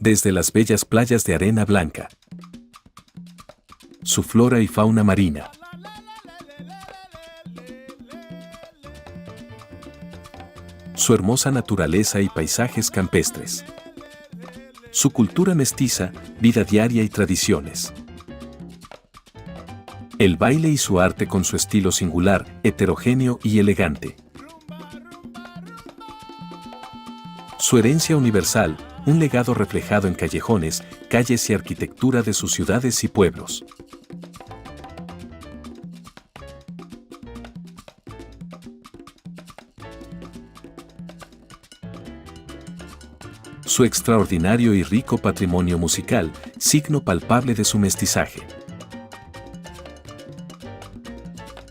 desde las bellas playas de arena blanca. Su flora y fauna marina. Su hermosa naturaleza y paisajes campestres. Su cultura mestiza, vida diaria y tradiciones. El baile y su arte con su estilo singular, heterogéneo y elegante. Su herencia universal, un legado reflejado en callejones, calles y arquitectura de sus ciudades y pueblos. Su extraordinario y rico patrimonio musical, signo palpable de su mestizaje.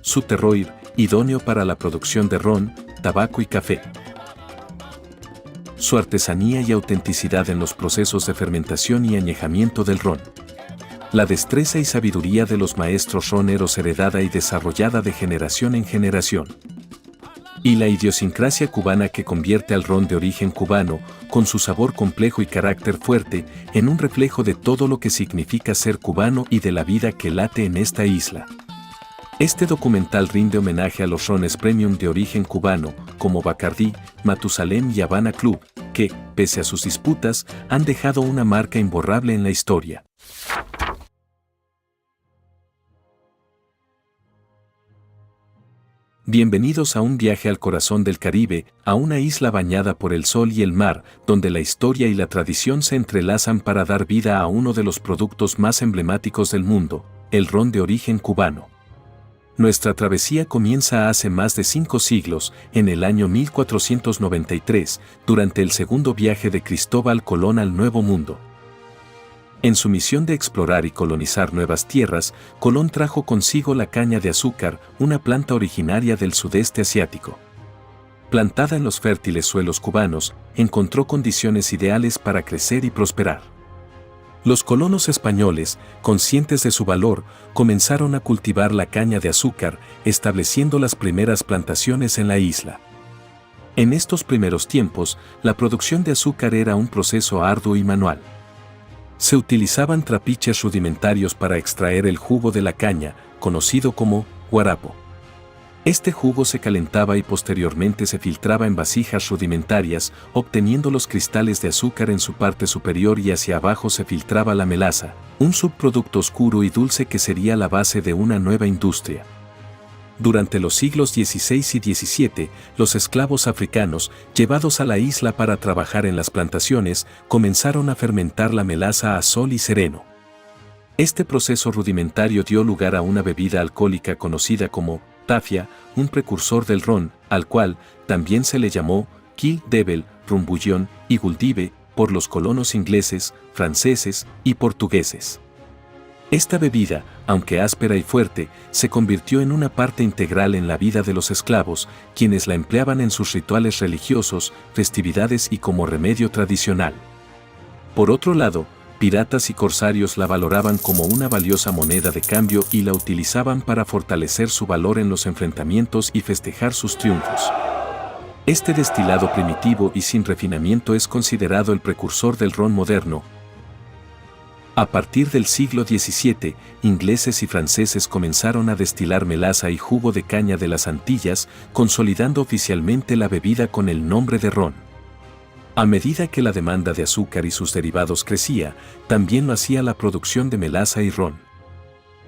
Su terroir, idóneo para la producción de ron, tabaco y café. Su artesanía y autenticidad en los procesos de fermentación y añejamiento del ron. La destreza y sabiduría de los maestros roneros heredada y desarrollada de generación en generación. Y la idiosincrasia cubana que convierte al ron de origen cubano, con su sabor complejo y carácter fuerte, en un reflejo de todo lo que significa ser cubano y de la vida que late en esta isla. Este documental rinde homenaje a los rones premium de origen cubano, como Bacardí, Matusalén y Habana Club, que, pese a sus disputas, han dejado una marca imborrable en la historia. Bienvenidos a un viaje al corazón del Caribe, a una isla bañada por el sol y el mar, donde la historia y la tradición se entrelazan para dar vida a uno de los productos más emblemáticos del mundo, el ron de origen cubano. Nuestra travesía comienza hace más de 5 siglos, en el año 1493, durante el segundo viaje de Cristóbal Colón al Nuevo Mundo. En su misión de explorar y colonizar nuevas tierras, Colón trajo consigo la caña de azúcar, una planta originaria del sudeste asiático. Plantada en los fértiles suelos cubanos, encontró condiciones ideales para crecer y prosperar. Los colonos españoles, conscientes de su valor, comenzaron a cultivar la caña de azúcar, estableciendo las primeras plantaciones en la isla. En estos primeros tiempos, la producción de azúcar era un proceso arduo y manual. Se utilizaban trapiches rudimentarios para extraer el jugo de la caña, conocido como guarapo. Este jugo se calentaba y posteriormente se filtraba en vasijas rudimentarias, obteniendo los cristales de azúcar en su parte superior y hacia abajo se filtraba la melaza, un subproducto oscuro y dulce que sería la base de una nueva industria. Durante los siglos XVI y XVII, los esclavos africanos, llevados a la isla para trabajar en las plantaciones, comenzaron a fermentar la melaza a sol y sereno. Este proceso rudimentario dio lugar a una bebida alcohólica conocida como tafia, un precursor del ron, al cual también se le llamó Kill Devil, Rum Bouillon y Guldive por los colonos ingleses, franceses y portugueses. Esta bebida, aunque áspera y fuerte, se convirtió en una parte integral en la vida de los esclavos, quienes la empleaban en sus rituales religiosos, festividades y como remedio tradicional. Por otro lado, piratas y corsarios la valoraban como una valiosa moneda de cambio y la utilizaban para fortalecer su valor en los enfrentamientos y festejar sus triunfos. Este destilado primitivo y sin refinamiento es considerado el precursor del ron moderno. A partir del siglo XVII, ingleses y franceses comenzaron a destilar melaza y jugo de caña de las Antillas, consolidando oficialmente la bebida con el nombre de ron. A medida que la demanda de azúcar y sus derivados crecía, también lo hacía la producción de melaza y ron.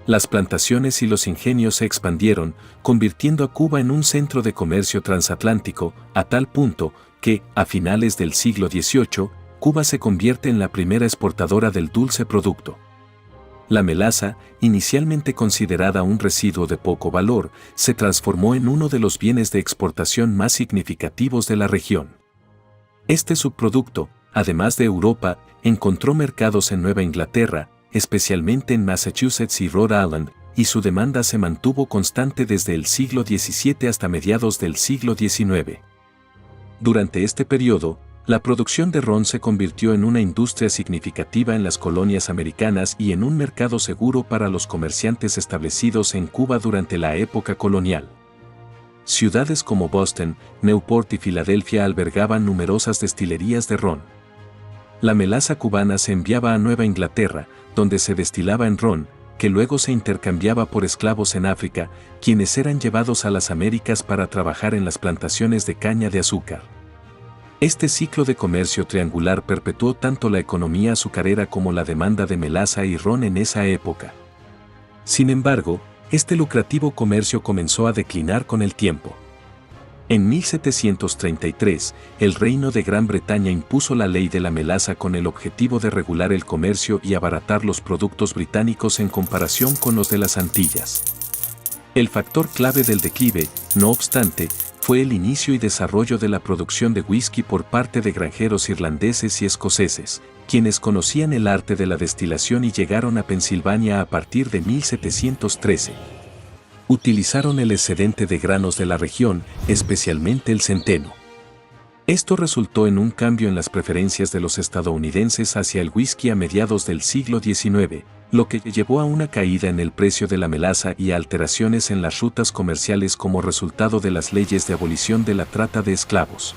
Las plantaciones y los ingenios se expandieron, convirtiendo a Cuba en un centro de comercio transatlántico, a tal punto que, a finales del siglo XVIII, Cuba se convierte en la primera exportadora del dulce producto. La melaza, inicialmente considerada un residuo de poco valor, se transformó en uno de los bienes de exportación más significativos de la región. Este subproducto, además de Europa, encontró mercados en Nueva Inglaterra, especialmente en Massachusetts y Rhode Island, y su demanda se mantuvo constante desde el siglo XVII hasta mediados del siglo XIX. Durante este periodo, la producción de ron se convirtió en una industria significativa en las colonias americanas y en un mercado seguro para los comerciantes establecidos en Cuba durante la época colonial. Ciudades como Boston, Newport y Filadelfia albergaban numerosas destilerías de ron. La melaza cubana se enviaba a Nueva Inglaterra, donde se destilaba en ron, que luego se intercambiaba por esclavos en África, quienes eran llevados a las Américas para trabajar en las plantaciones de caña de azúcar. Este ciclo de comercio triangular perpetuó tanto la economía azucarera como la demanda de melaza y ron en esa época. Sin embargo, este lucrativo comercio comenzó a declinar con el tiempo. En 1733, el Reino de Gran Bretaña impuso la ley de la melaza con el objetivo de regular el comercio y abaratar los productos británicos en comparación con los de las Antillas. El factor clave del declive, no obstante, fue el inicio y desarrollo de la producción de whisky por parte de granjeros irlandeses y escoceses, quienes conocían el arte de la destilación y llegaron a Pensilvania a partir de 1713. Utilizaron el excedente de granos de la región, especialmente el centeno. Esto resultó en un cambio en las preferencias de los estadounidenses hacia el whisky a mediados del siglo XIX, lo que llevó a una caída en el precio de la melaza y a alteraciones en las rutas comerciales como resultado de las leyes de abolición de la trata de esclavos.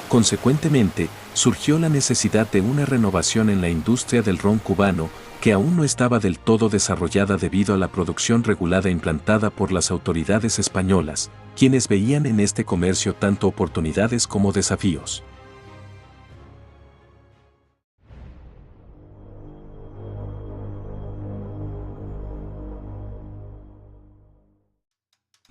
Consecuentemente, surgió la necesidad de una renovación en la industria del ron cubano, que aún no estaba del todo desarrollada debido a la producción regulada implantada por las autoridades españolas, quienes veían en este comercio tanto oportunidades como desafíos.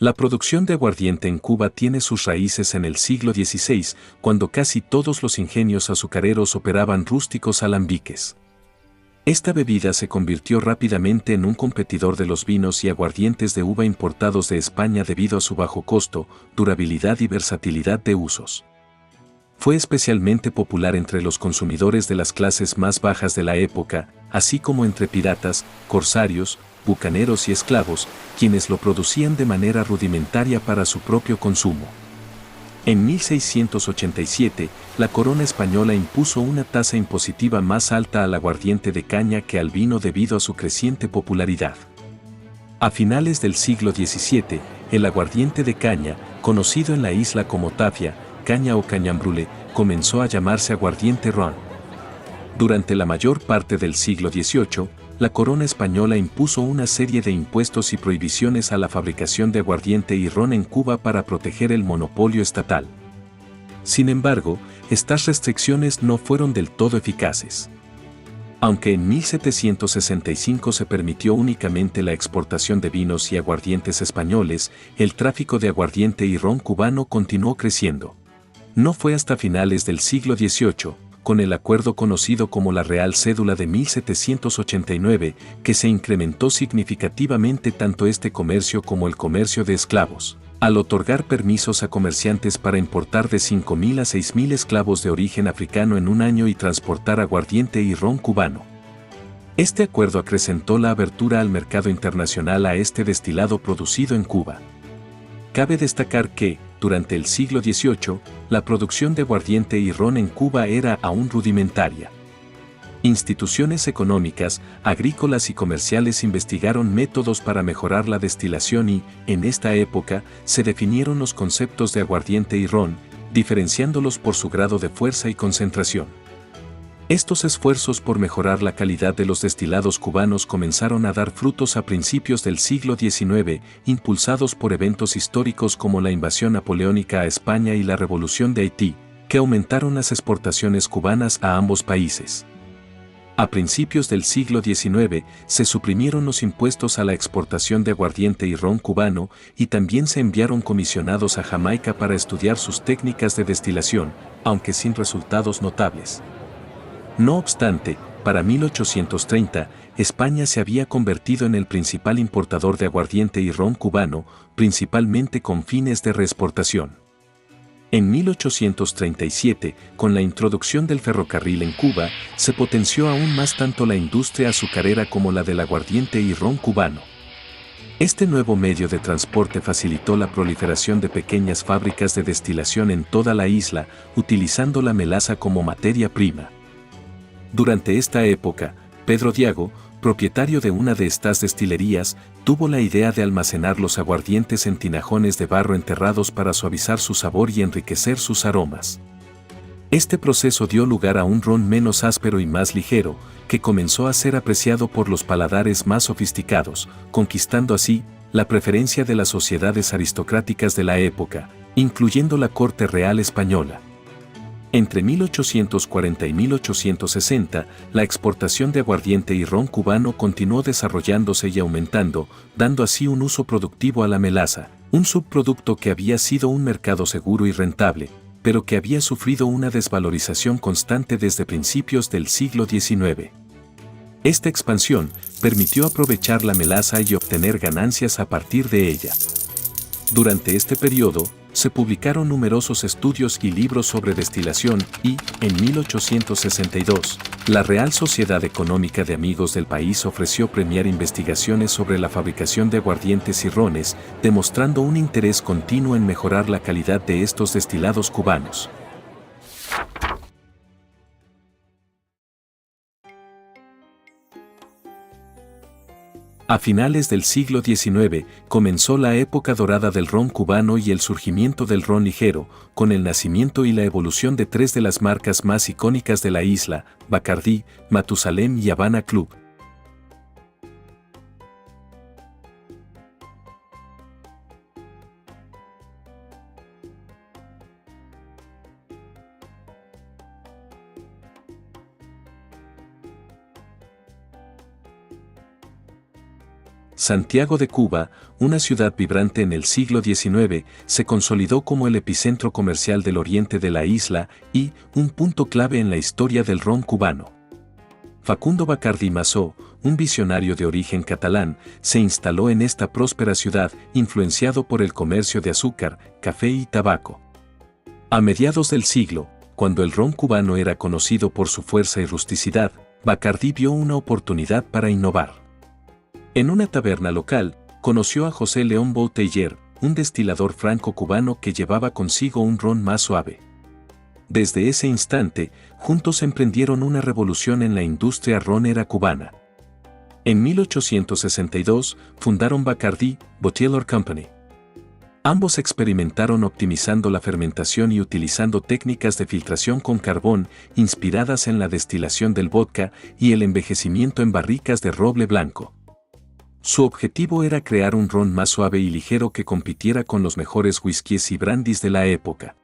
La producción de aguardiente en Cuba tiene sus raíces en el siglo XVI, cuando casi todos los ingenios azucareros operaban rústicos alambiques. Esta bebida se convirtió rápidamente en un competidor de los vinos y aguardientes de uva importados de España debido a su bajo costo, durabilidad y versatilidad de usos. Fue especialmente popular entre los consumidores de las clases más bajas de la época, así como entre piratas, corsarios, bucaneros y esclavos, quienes lo producían de manera rudimentaria para su propio consumo. En 1687, la corona española impuso una tasa impositiva más alta al aguardiente de caña que al vino debido a su creciente popularidad. A finales del siglo XVII, el aguardiente de caña, conocido en la isla como tafia, caña o cañambrule, comenzó a llamarse aguardiente ron. Durante la mayor parte del siglo XVIII, la corona española impuso una serie de impuestos y prohibiciones a la fabricación de aguardiente y ron en Cuba para proteger el monopolio estatal. Sin embargo, estas restricciones no fueron del todo eficaces. Aunque en 1765 se permitió únicamente la exportación de vinos y aguardientes españoles, el tráfico de aguardiente y ron cubano continuó creciendo. No fue hasta finales del siglo XVIII, con el acuerdo conocido como la Real Cédula de 1789, que se incrementó significativamente tanto este comercio como el comercio de esclavos, al otorgar permisos a comerciantes para importar de 5.000 a 6.000 esclavos de origen africano en un año y transportar aguardiente y ron cubano. Este acuerdo acrecentó la abertura al mercado internacional a este destilado producido en Cuba. Cabe destacar que, durante el siglo XVIII, la producción de aguardiente y ron en Cuba era aún rudimentaria. Instituciones económicas, agrícolas y comerciales investigaron métodos para mejorar la destilación y, en esta época, se definieron los conceptos de aguardiente y ron, diferenciándolos por su grado de fuerza y concentración. Estos esfuerzos por mejorar la calidad de los destilados cubanos comenzaron a dar frutos a principios del siglo XIX, impulsados por eventos históricos como la invasión napoleónica a España y la Revolución de Haití, que aumentaron las exportaciones cubanas a ambos países. A principios del siglo XIX, se suprimieron los impuestos a la exportación de aguardiente y ron cubano, y también se enviaron comisionados a Jamaica para estudiar sus técnicas de destilación, aunque sin resultados notables. No obstante, para 1830, España se había convertido en el principal importador de aguardiente y ron cubano, principalmente con fines de reexportación. En 1837, con la introducción del ferrocarril en Cuba, se potenció aún más tanto la industria azucarera como la del aguardiente y ron cubano. Este nuevo medio de transporte facilitó la proliferación de pequeñas fábricas de destilación en toda la isla, utilizando la melaza como materia prima. Durante esta época, Pedro Diago, propietario de una de estas destilerías, tuvo la idea de almacenar los aguardientes en tinajones de barro enterrados para suavizar su sabor y enriquecer sus aromas. Este proceso dio lugar a un ron menos áspero y más ligero, que comenzó a ser apreciado por los paladares más sofisticados, conquistando así la preferencia de las sociedades aristocráticas de la época, incluyendo la corte real española. Entre 1840 y 1860, la exportación de aguardiente y ron cubano continuó desarrollándose y aumentando, dando así un uso productivo a la melaza, un subproducto que había sido un mercado seguro y rentable, pero que había sufrido una desvalorización constante desde principios del siglo XIX. Esta expansión permitió aprovechar la melaza y obtener ganancias a partir de ella. Durante este periodo, se publicaron numerosos estudios y libros sobre destilación y, en 1862, la Real Sociedad Económica de Amigos del País ofreció premiar investigaciones sobre la fabricación de aguardientes y rones, demostrando un interés continuo en mejorar la calidad de estos destilados cubanos. A finales del siglo XIX, comenzó la época dorada del ron cubano y el surgimiento del ron ligero, con el nacimiento y la evolución de tres de las marcas más icónicas de la isla, Bacardí, Matusalem y Habana Club. Santiago de Cuba, una ciudad vibrante en el siglo XIX, se consolidó como el epicentro comercial del oriente de la isla y un punto clave en la historia del ron cubano. Facundo Bacardí Massó, un visionario de origen catalán, se instaló en esta próspera ciudad, influenciado por el comercio de azúcar, café y tabaco. A mediados del siglo, cuando el ron cubano era conocido por su fuerza y rusticidad, Bacardí vio una oportunidad para innovar. En una taberna local, conoció a José León Bouteiller, un destilador franco-cubano que llevaba consigo un ron más suave. Desde ese instante, juntos emprendieron una revolución en la industria ronera cubana. En 1862, fundaron Bacardí Bottler Company. Ambos experimentaron optimizando la fermentación y utilizando técnicas de filtración con carbón inspiradas en la destilación del vodka y el envejecimiento en barricas de roble blanco. Su objetivo era crear un ron más suave y ligero que compitiera con los mejores whiskies y brandys de la época.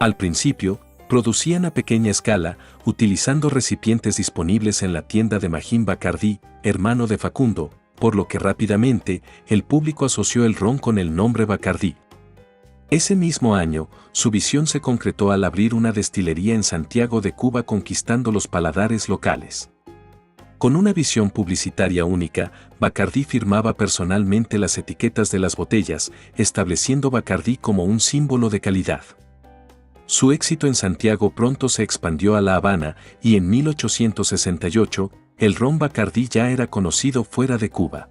Al principio, producían a pequeña escala, utilizando recipientes disponibles en la tienda de Magín Bacardí, hermano de Facundo, por lo que rápidamente el público asoció el ron con el nombre Bacardí. Ese mismo año, su visión se concretó al abrir una destilería en Santiago de Cuba conquistando los paladares locales. Con una visión publicitaria única, Bacardí firmaba personalmente las etiquetas de las botellas, estableciendo Bacardí como un símbolo de calidad. Su éxito en Santiago pronto se expandió a La Habana y en 1868, el ron Bacardí ya era conocido fuera de Cuba.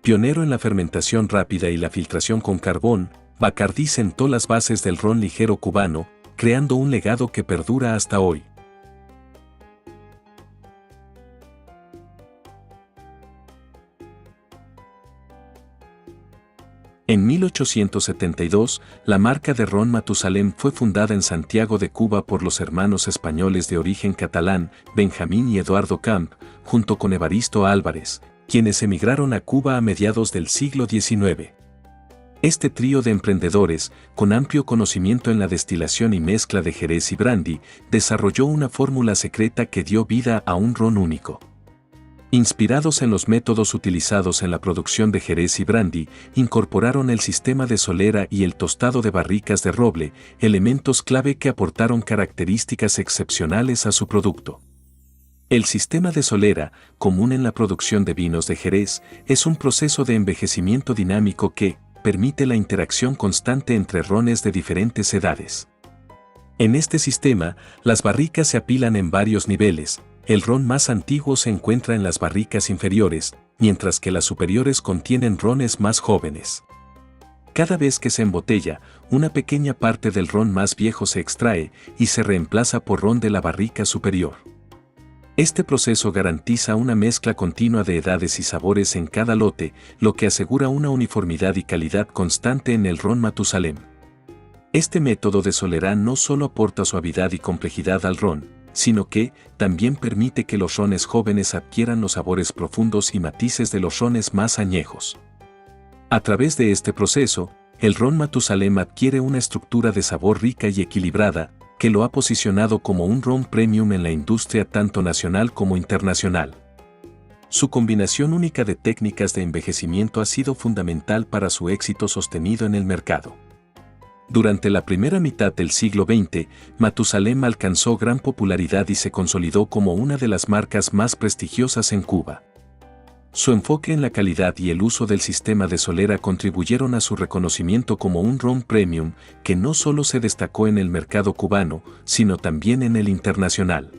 Pionero en la fermentación rápida y la filtración con carbón, Bacardí sentó las bases del ron ligero cubano, creando un legado que perdura hasta hoy. En 1872, la marca de ron Matusalem fue fundada en Santiago de Cuba por los hermanos españoles de origen catalán, Benjamín y Eduardo Camp, junto con Evaristo Álvarez, quienes emigraron a Cuba a mediados del siglo XIX. Este trío de emprendedores, con amplio conocimiento en la destilación y mezcla de jerez y brandy, desarrolló una fórmula secreta que dio vida a un ron único. Inspirados en los métodos utilizados en la producción de jerez y brandy, incorporaron el sistema de solera y el tostado de barricas de roble, elementos clave que aportaron características excepcionales a su producto. El sistema de solera, común en la producción de vinos de Jerez, es un proceso de envejecimiento dinámico que permite la interacción constante entre rones de diferentes edades. En este sistema, las barricas se apilan en varios niveles. El ron más antiguo se encuentra en las barricas inferiores, mientras que las superiores contienen rones más jóvenes. Cada vez que se embotella, una pequeña parte del ron más viejo se extrae y se reemplaza por ron de la barrica superior. Este proceso garantiza una mezcla continua de edades y sabores en cada lote, lo que asegura una uniformidad y calidad constante en el ron Matusalem. Este método de solera no solo aporta suavidad y complejidad al ron, sino que también permite que los rones jóvenes adquieran los sabores profundos y matices de los rones más añejos. A través de este proceso, el ron Matusalem adquiere una estructura de sabor rica y equilibrada, que lo ha posicionado como un ron premium en la industria tanto nacional como internacional. Su combinación única de técnicas de envejecimiento ha sido fundamental para su éxito sostenido en el mercado. Durante la primera mitad del siglo XX, Matusalem alcanzó gran popularidad y se consolidó como una de las marcas más prestigiosas en Cuba. Su enfoque en la calidad y el uso del sistema de solera contribuyeron a su reconocimiento como un ron premium que no solo se destacó en el mercado cubano, sino también en el internacional.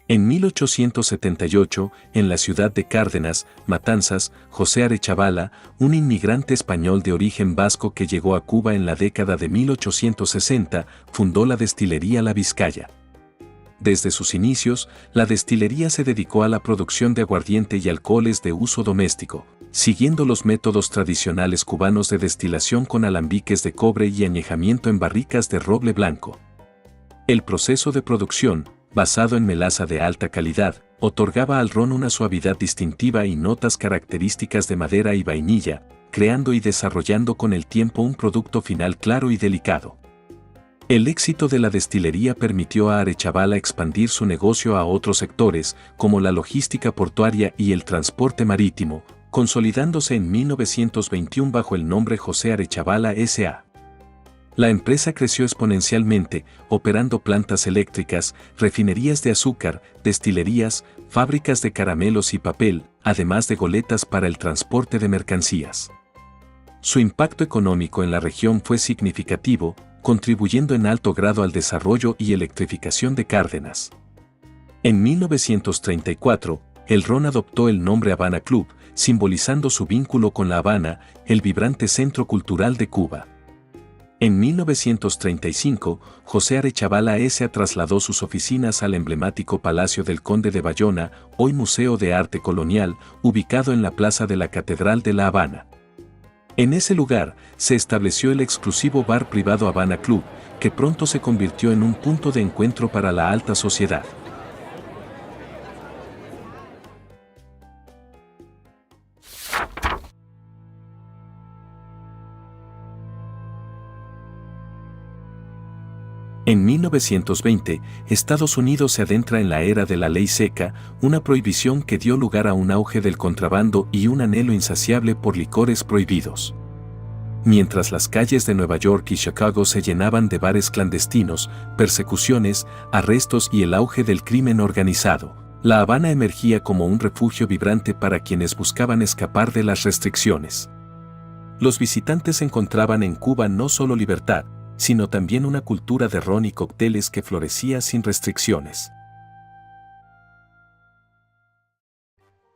En 1878, en la ciudad de Cárdenas, Matanzas, José Arechavala, un inmigrante español de origen vasco que llegó a Cuba en la década de 1860, fundó la destilería La Vizcaya. Desde sus inicios, la destilería se dedicó a la producción de aguardiente y alcoholes de uso doméstico, siguiendo los métodos tradicionales cubanos de destilación con alambiques de cobre y añejamiento en barricas de roble blanco. El proceso de producción, basado en melaza de alta calidad, otorgaba al ron una suavidad distintiva y notas características de madera y vainilla, creando y desarrollando con el tiempo un producto final claro y delicado. El éxito de la destilería permitió a Arechavala expandir su negocio a otros sectores, como la logística portuaria y el transporte marítimo, consolidándose en 1921 bajo el nombre José Arechavala S.A. La empresa creció exponencialmente, operando plantas eléctricas, refinerías de azúcar, destilerías, fábricas de caramelos y papel, además de goletas para el transporte de mercancías. Su impacto económico en la región fue significativo, contribuyendo en alto grado al desarrollo y electrificación de Cárdenas. En 1934, el ron adoptó el nombre Habana Club, simbolizando su vínculo con La Habana, el vibrante centro cultural de Cuba. En 1935, José Arechavala S.A. trasladó sus oficinas al emblemático Palacio del Conde de Bayona, hoy Museo de Arte Colonial, ubicado en la Plaza de la Catedral de La Habana. En ese lugar, se estableció el exclusivo bar privado Habana Club, que pronto se convirtió en un punto de encuentro para la alta sociedad. En 1920, Estados Unidos se adentra en la era de la ley seca, una prohibición que dio lugar a un auge del contrabando y un anhelo insaciable por licores prohibidos. Mientras las calles de Nueva York y Chicago se llenaban de bares clandestinos, persecuciones, arrestos y el auge del crimen organizado, La Habana emergía como un refugio vibrante para quienes buscaban escapar de las restricciones. Los visitantes encontraban en Cuba no solo libertad, sino también una cultura de ron y cócteles que florecía sin restricciones.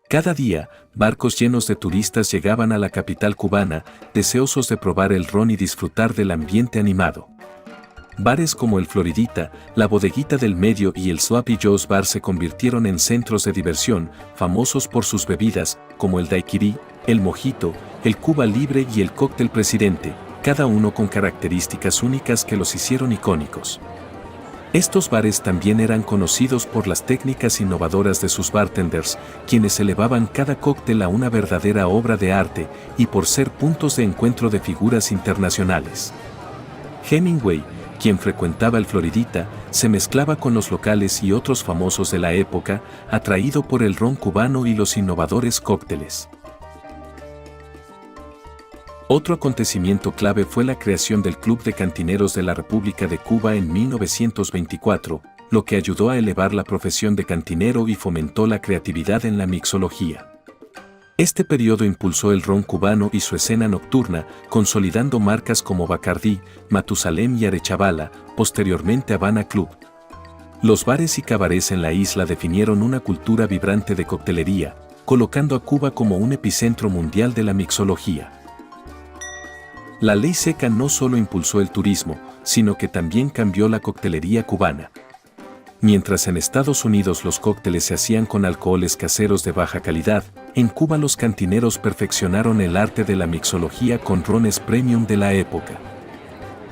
Cada día, barcos llenos de turistas llegaban a la capital cubana, deseosos de probar el ron y disfrutar del ambiente animado. Bares como el Floridita, la Bodeguita del Medio y el Sloppy Joe's Bar se convirtieron en centros de diversión, famosos por sus bebidas, como el daiquiri, el mojito, el Cuba Libre y el cóctel Presidente, cada uno con características únicas que los hicieron icónicos. Estos bares también eran conocidos por las técnicas innovadoras de sus bartenders, quienes elevaban cada cóctel a una verdadera obra de arte, y por ser puntos de encuentro de figuras internacionales. Hemingway, quien frecuentaba el Floridita, se mezclaba con los locales y otros famosos de la época, atraído por el ron cubano y los innovadores cócteles. Otro acontecimiento clave fue la creación del Club de Cantineros de la República de Cuba en 1924, lo que ayudó a elevar la profesión de cantinero y fomentó la creatividad en la mixología. Este periodo impulsó el ron cubano y su escena nocturna, consolidando marcas como Bacardí, Matusalem y Arechavala, posteriormente Habana Club. Los bares y cabarets en la isla definieron una cultura vibrante de coctelería, colocando a Cuba como un epicentro mundial de la mixología. La ley seca no solo impulsó el turismo, sino que también cambió la coctelería cubana. Mientras en Estados Unidos los cócteles se hacían con alcoholes caseros de baja calidad, en Cuba los cantineros perfeccionaron el arte de la mixología con rones premium de la época.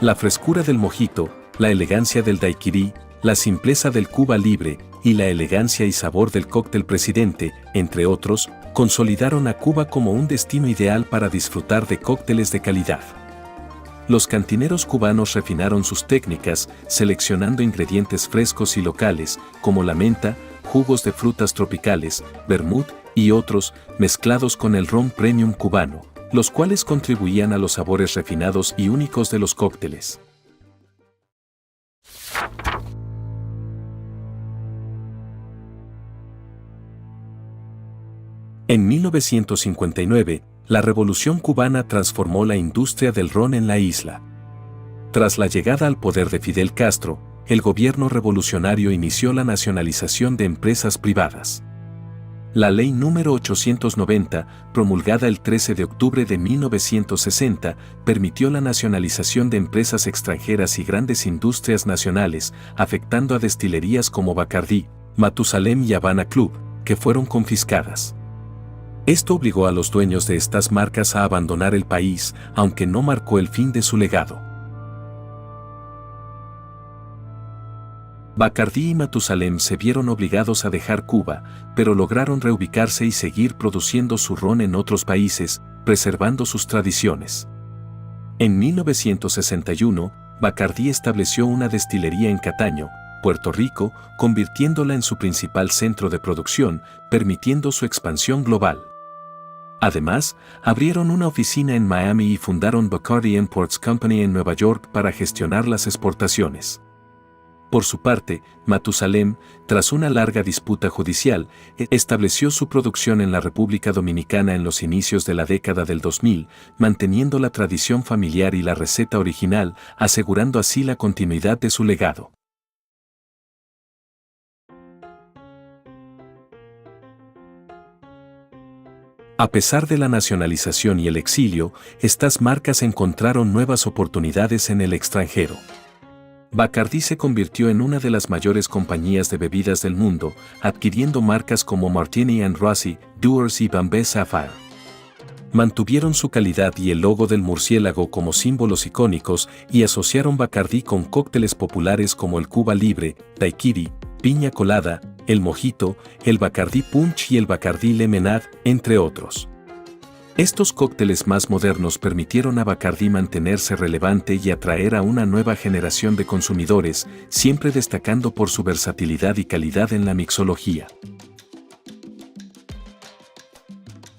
La frescura del mojito, la elegancia del daiquiri, la simpleza del Cuba Libre y la elegancia y sabor del cóctel Presidente, entre otros, consolidaron a Cuba como un destino ideal para disfrutar de cócteles de calidad. Los cantineros cubanos refinaron sus técnicas, seleccionando ingredientes frescos y locales, como la menta, jugos de frutas tropicales, vermut y otros, mezclados con el ron premium cubano, los cuales contribuían a los sabores refinados y únicos de los cócteles. En 1959, la Revolución cubana transformó la industria del ron en la isla. Tras la llegada al poder de Fidel Castro, el gobierno revolucionario inició la nacionalización de empresas privadas. La Ley número 890, promulgada el 13 de octubre de 1960, permitió la nacionalización de empresas extranjeras y grandes industrias nacionales, afectando a destilerías como Bacardí, Matusalem y Havana Club, que fueron confiscadas. Esto obligó a los dueños de estas marcas a abandonar el país, aunque no marcó el fin de su legado. Bacardí y Matusalem se vieron obligados a dejar Cuba, pero lograron reubicarse y seguir produciendo su ron en otros países, preservando sus tradiciones. En 1961, Bacardí estableció una destilería en Cataño, Puerto Rico, convirtiéndola en su principal centro de producción, permitiendo su expansión global. Además, abrieron una oficina en Miami y fundaron Bacardi Imports Company en Nueva York para gestionar las exportaciones. Por su parte, Matusalem, tras una larga disputa judicial, estableció su producción en la República Dominicana en los inicios de la década del 2000, manteniendo la tradición familiar y la receta original, asegurando así la continuidad de su legado. A pesar de la nacionalización y el exilio, estas marcas encontraron nuevas oportunidades en el extranjero. Bacardí se convirtió en una de las mayores compañías de bebidas del mundo, adquiriendo marcas como Martini & Rossi, Dewar's y Bombay Sapphire. Mantuvieron su calidad y el logo del murciélago como símbolos icónicos y asociaron Bacardí con cócteles populares como el Cuba Libre, daiquiri, piña colada, el mojito, el Bacardí Punch y el Bacardí Lemonade, entre otros. Estos cócteles más modernos permitieron a Bacardí mantenerse relevante y atraer a una nueva generación de consumidores, siempre destacando por su versatilidad y calidad en la mixología.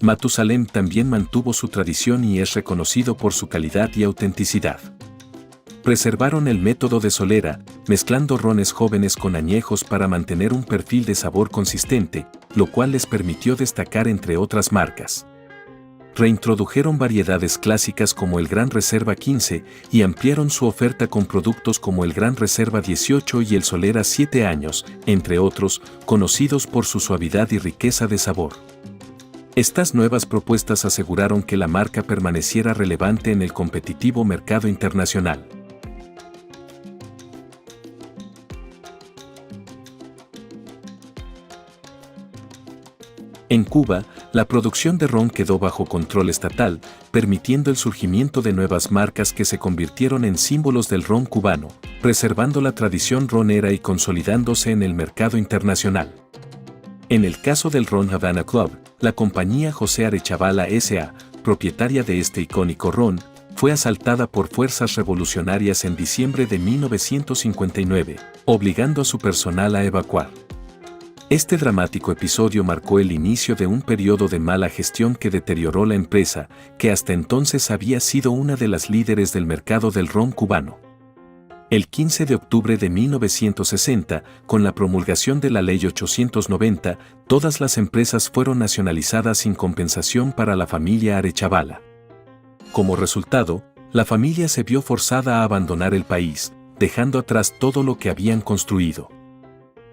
Matusalem también mantuvo su tradición y es reconocido por su calidad y autenticidad. Preservaron el método de solera, mezclando rones jóvenes con añejos para mantener un perfil de sabor consistente, lo cual les permitió destacar entre otras marcas. Reintrodujeron variedades clásicas como el Gran Reserva 15 y ampliaron su oferta con productos como el Gran Reserva 18 y el Solera 7 años, entre otros, conocidos por su suavidad y riqueza de sabor. Estas nuevas propuestas aseguraron que la marca permaneciera relevante en el competitivo mercado internacional. En Cuba, la producción de ron quedó bajo control estatal, permitiendo el surgimiento de nuevas marcas que se convirtieron en símbolos del ron cubano, preservando la tradición ronera y consolidándose en el mercado internacional. En el caso del ron Havana Club, la compañía José Arechavala S.A., propietaria de este icónico ron, fue asaltada por fuerzas revolucionarias en diciembre de 1959, obligando a su personal a evacuar. Este dramático episodio marcó el inicio de un periodo de mala gestión que deterioró la empresa, que hasta entonces había sido una de las líderes del mercado del ron cubano. El 15 de octubre de 1960, con la promulgación de la Ley 890, todas las empresas fueron nacionalizadas sin compensación para la familia Arechavala. Como resultado, la familia se vio forzada a abandonar el país, dejando atrás todo lo que habían construido.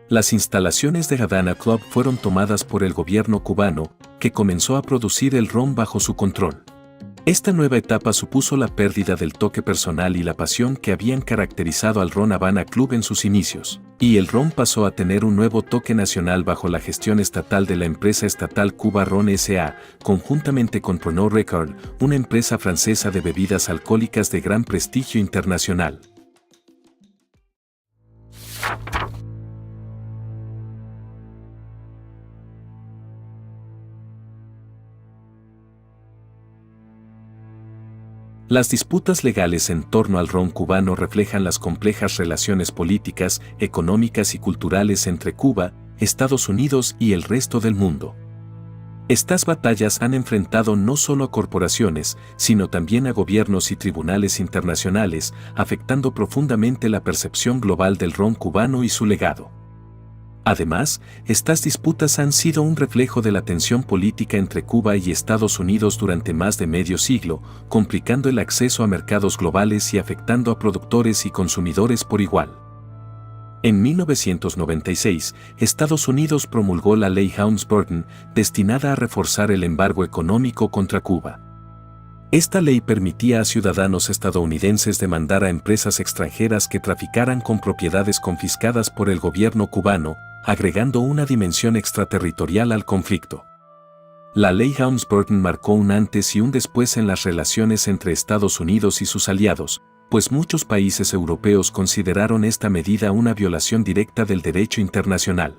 Las instalaciones de Havana Club fueron tomadas por el gobierno cubano, que comenzó a producir el ron bajo su control. Esta nueva etapa supuso la pérdida del toque personal y la pasión que habían caracterizado al ron Havana Club en sus inicios. Y el ron pasó a tener un nuevo toque nacional bajo la gestión estatal de la empresa estatal Cuba Ron S.A., conjuntamente con Pernod Ricard, una empresa francesa de bebidas alcohólicas de gran prestigio internacional. Las disputas legales en torno al ron cubano reflejan las complejas relaciones políticas, económicas y culturales entre Cuba, Estados Unidos y el resto del mundo. Estas batallas han enfrentado no solo a corporaciones, sino también a gobiernos y tribunales internacionales, afectando profundamente la percepción global del ron cubano y su legado. Además, estas disputas han sido un reflejo de la tensión política entre Cuba y Estados Unidos durante más de medio siglo, complicando el acceso a mercados globales y afectando a productores y consumidores por igual. En 1996, Estados Unidos promulgó la Ley Helms-Burton, destinada a reforzar el embargo económico contra Cuba. Esta ley permitía a ciudadanos estadounidenses demandar a empresas extranjeras que traficaran con propiedades confiscadas por el gobierno cubano, agregando una dimensión extraterritorial al conflicto. La ley Helms-Burton marcó un antes y un después en las relaciones entre Estados Unidos y sus aliados, pues muchos países europeos consideraron esta medida una violación directa del derecho internacional.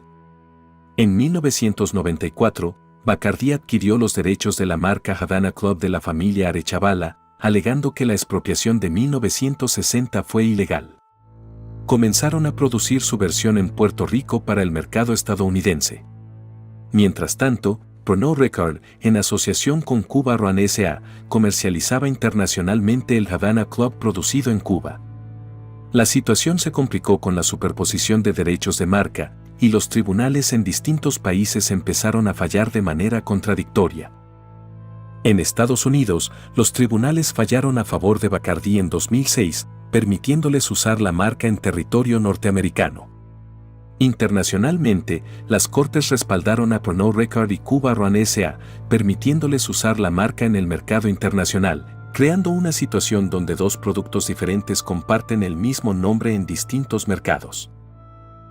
En 1994, Bacardí adquirió los derechos de la marca Havana Club de la familia Arechavala, alegando que la expropiación de 1960 fue ilegal. Comenzaron a producir su versión en Puerto Rico para el mercado estadounidense. Mientras tanto, Pernod Ricard, en asociación con Cuba Ron S.A., comercializaba internacionalmente el Havana Club producido en Cuba. La situación se complicó con la superposición de derechos de marca, y los tribunales en distintos países empezaron a fallar de manera contradictoria. En Estados Unidos, los tribunales fallaron a favor de Bacardí en 2006, permitiéndoles usar la marca en territorio norteamericano. Internacionalmente, las cortes respaldaron a Pernod Ricard y Cuba Ron S.A., permitiéndoles usar la marca en el mercado internacional, creando una situación donde dos productos diferentes comparten el mismo nombre en distintos mercados.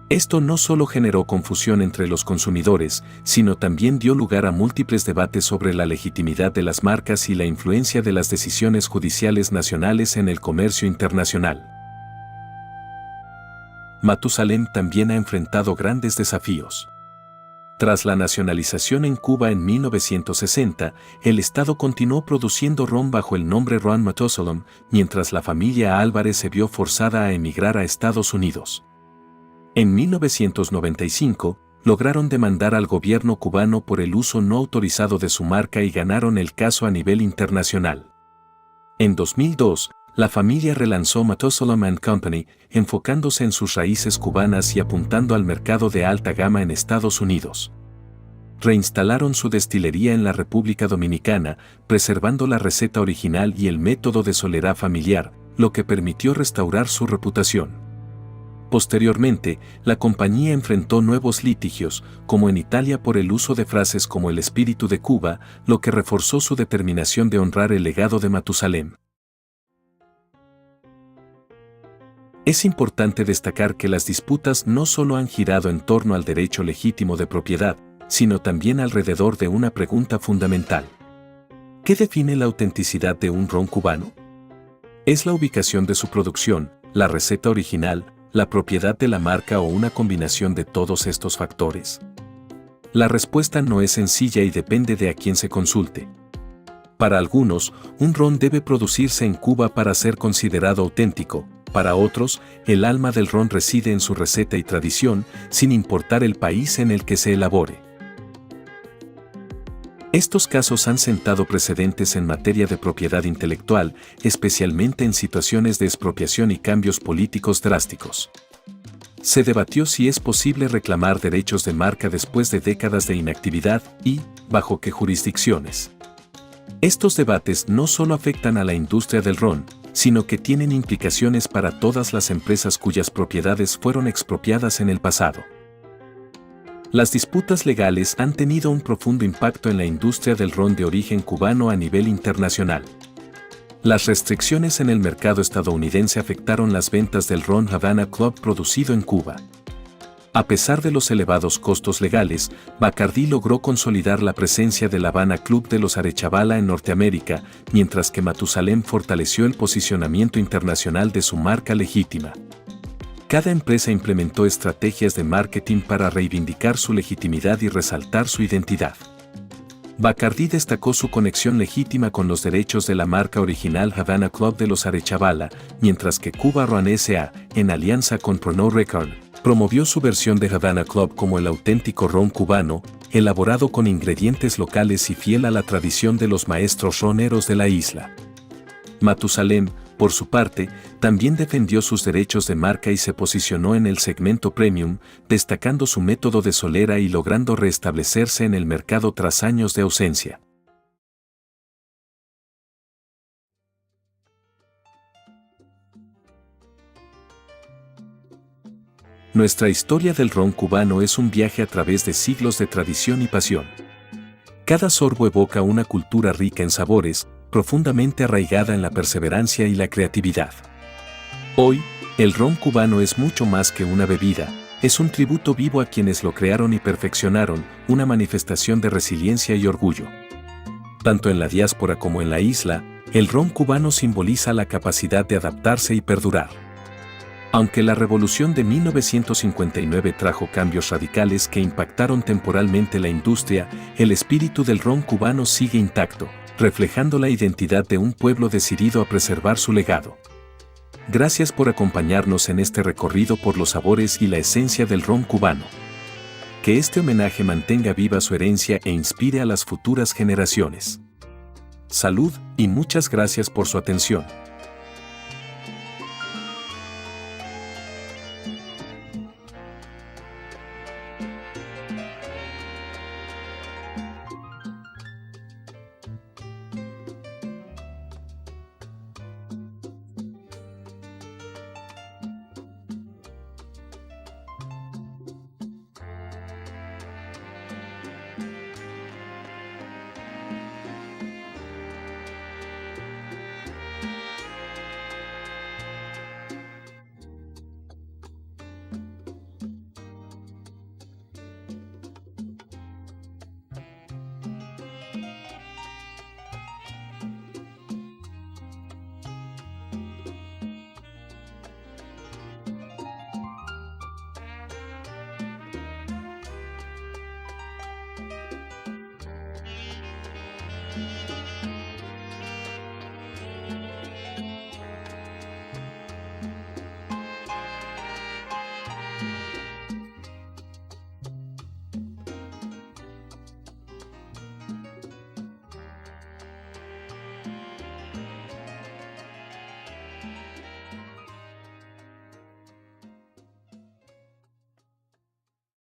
Esto no solo generó confusión entre los consumidores, sino también dio lugar a múltiples debates sobre la legitimidad de las marcas y la influencia de las decisiones judiciales nacionales en el comercio internacional. Matusalem también ha enfrentado grandes desafíos. Tras la nacionalización en Cuba en 1960, el Estado continuó produciendo ron bajo el nombre Ron Matusalem, mientras la familia Álvarez se vio forzada a emigrar a Estados Unidos. En 1995, lograron demandar al gobierno cubano por el uso no autorizado de su marca y ganaron el caso a nivel internacional. En 2002, la familia relanzó Matusalem & Company, enfocándose en sus raíces cubanas y apuntando al mercado de alta gama en Estados Unidos. Reinstalaron su destilería en la República Dominicana, preservando la receta original y el método de solera familiar, lo que permitió restaurar su reputación. Posteriormente, la compañía enfrentó nuevos litigios, como en Italia por el uso de frases como el espíritu de Cuba, lo que reforzó su determinación de honrar el legado de Matusalem. Es importante destacar que las disputas no solo han girado en torno al derecho legítimo de propiedad, sino también alrededor de una pregunta fundamental. ¿Qué define la autenticidad de un ron cubano? ¿Es la ubicación de su producción, la receta original, la propiedad de la marca o una combinación de todos estos factores? La respuesta no es sencilla y depende de a quién se consulte. Para algunos, un ron debe producirse en Cuba para ser considerado auténtico. Para otros, el alma del ron reside en su receta y tradición, sin importar el país en el que se elabore. Estos casos han sentado precedentes en materia de propiedad intelectual, especialmente en situaciones de expropiación y cambios políticos drásticos. Se debatió si es posible reclamar derechos de marca después de décadas de inactividad y, bajo qué jurisdicciones. Estos debates no solo afectan a la industria del ron, sino que tienen implicaciones para todas las empresas cuyas propiedades fueron expropiadas en el pasado. Las disputas legales han tenido un profundo impacto en la industria del ron de origen cubano a nivel internacional. Las restricciones en el mercado estadounidense afectaron las ventas del ron Havana Club producido en Cuba. A pesar de los elevados costos legales, Bacardí logró consolidar la presencia del Havana Club de los Arechavala en Norteamérica, mientras que Matusalem fortaleció el posicionamiento internacional de su marca legítima. Cada empresa implementó estrategias de marketing para reivindicar su legitimidad y resaltar su identidad. Bacardí destacó su conexión legítima con los derechos de la marca original Havana Club de los Arechavala, mientras que Cuba Ron S.A., en alianza con Pernod Ricard, promovió su versión de Havana Club como el auténtico ron cubano, elaborado con ingredientes locales y fiel a la tradición de los maestros roneros de la isla. Matusalem, por su parte, también defendió sus derechos de marca y se posicionó en el segmento premium, destacando su método de solera y logrando restablecerse en el mercado tras años de ausencia. Nuestra historia del ron cubano es un viaje a través de siglos de tradición y pasión. Cada sorbo evoca una cultura rica en sabores, profundamente arraigada en la perseverancia y la creatividad. Hoy, el ron cubano es mucho más que una bebida, es un tributo vivo a quienes lo crearon y perfeccionaron, una manifestación de resiliencia y orgullo. Tanto en la diáspora como en la isla, el ron cubano simboliza la capacidad de adaptarse y perdurar. Aunque la revolución de 1959 trajo cambios radicales que impactaron temporalmente la industria, el espíritu del ron cubano sigue intacto, reflejando la identidad de un pueblo decidido a preservar su legado. Gracias por acompañarnos en este recorrido por los sabores y la esencia del ron cubano. Que este homenaje mantenga viva su herencia e inspire a las futuras generaciones. Salud y muchas gracias por su atención.